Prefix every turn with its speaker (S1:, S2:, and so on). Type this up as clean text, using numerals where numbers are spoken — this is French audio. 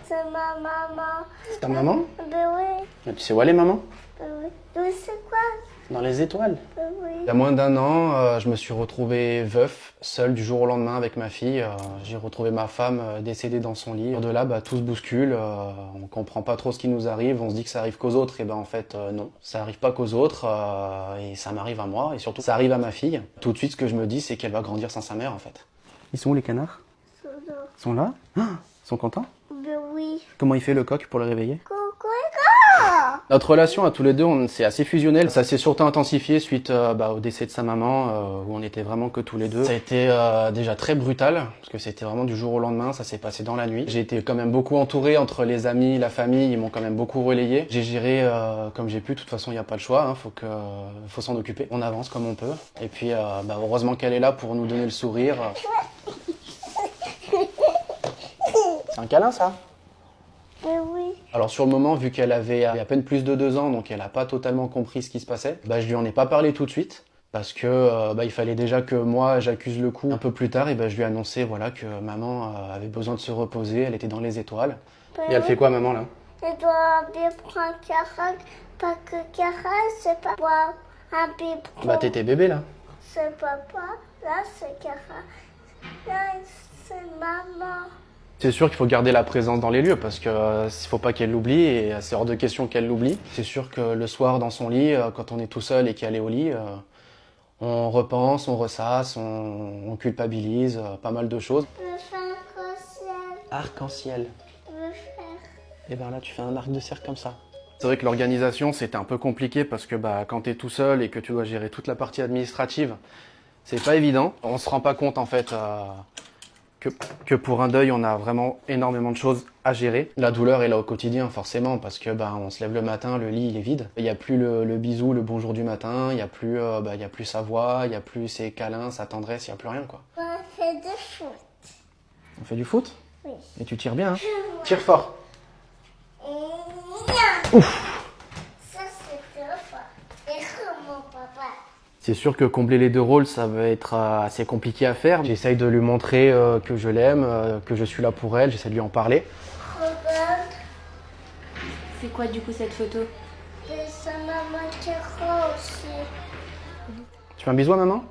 S1: C'est ma maman.
S2: C'est ta maman?
S1: Ben oui.
S2: Mais tu sais où elle est, maman?
S1: Ben oui. Oui, c'est quoi?
S2: Dans les étoiles.
S1: Ben oui.
S2: Il y a moins d'1 an, je me suis retrouvé veuf, seul du jour au lendemain avec ma fille. J'ai retrouvé ma femme décédée dans son lit. De là, tout se bouscule, on comprend pas trop ce qui nous arrive, on se dit que ça arrive qu'aux autres. Et ben en fait, non, ça arrive pas qu'aux autres, et ça m'arrive à moi, et surtout ça arrive à ma fille. Tout de suite, ce que je me dis, c'est qu'elle va grandir sans sa mère en fait. Ils sont où les canards?
S1: C'est là.
S2: Ils sont là? Ah, ils sont contents?
S1: Ben oui.
S2: Comment il fait le coq pour le réveiller?
S1: Coucou.
S2: Notre relation à tous les deux, c'est assez fusionnel. Ça s'est surtout intensifié suite au décès de sa maman, où on était vraiment que tous les deux. Ça a été déjà très brutal, parce que c'était vraiment du jour au lendemain, ça s'est passé dans la nuit. J'ai été quand même beaucoup entouré entre les amis, la famille, ils m'ont quand même beaucoup relayé. J'ai géré comme j'ai pu, de toute façon il n'y a pas le choix, faut s'en occuper. On avance comme on peut. Et puis heureusement qu'elle est là pour nous donner le sourire. C'est un câlin ça?
S1: Ben oui.
S2: Alors sur le moment, vu qu'elle avait à peine plus de 2 ans, donc elle n'a pas totalement compris ce qui se passait, je lui en ai pas parlé tout de suite, parce que il fallait déjà que moi j'accuse le coup. Un peu plus tard, et je lui ai annoncé voilà, que maman avait besoin de se reposer, elle était dans les étoiles.
S1: Ben
S2: Et elle
S1: oui.
S2: fait quoi maman là?
S1: Elle doit bien prendre Cara, pas que Cara, c'est pas moi. Un biberon.
S2: T'étais bébé là.
S1: C'est papa, là c'est Cara, là c'est maman.
S2: C'est sûr qu'il faut garder la présence dans les lieux, parce que faut pas qu'elle l'oublie, et c'est hors de question qu'elle l'oublie. C'est sûr que le soir dans son lit, quand on est tout seul et qu'elle est au lit, on repense, on ressasse, on culpabilise, pas mal de choses.
S1: Je veux faire un arc-en-ciel.
S2: Arc-en-ciel.
S1: Je veux faire.
S2: Et là tu fais un arc de cercle comme ça. C'est vrai que l'organisation c'était un peu compliqué parce que quand t'es tout seul et que tu dois gérer toute la partie administrative, c'est pas évident. On se rend pas compte en fait que pour un deuil on a vraiment énormément de choses à gérer. La douleur est là au quotidien forcément parce que on se lève le matin, le lit il est vide. Il y a plus le bisou, le bonjour du matin, il y a plus sa voix, il y a plus ses câlins, sa tendresse, il y a plus rien quoi.
S1: On fait du foot.
S2: On fait du foot?
S1: Oui.
S2: Et tu tires bien hein? Tire fort.
S1: Ouf. Ça c'est trop fort. Et mon papa.
S2: C'est sûr que combler les deux rôles, ça va être assez compliqué à faire. J'essaye de lui montrer que je l'aime, que je suis là pour elle, j'essaie de lui en parler.
S1: Regarde.
S3: C'est quoi du coup cette photo?
S1: Et sa maman qui est aussi.
S2: Tu fais un bisou à maman?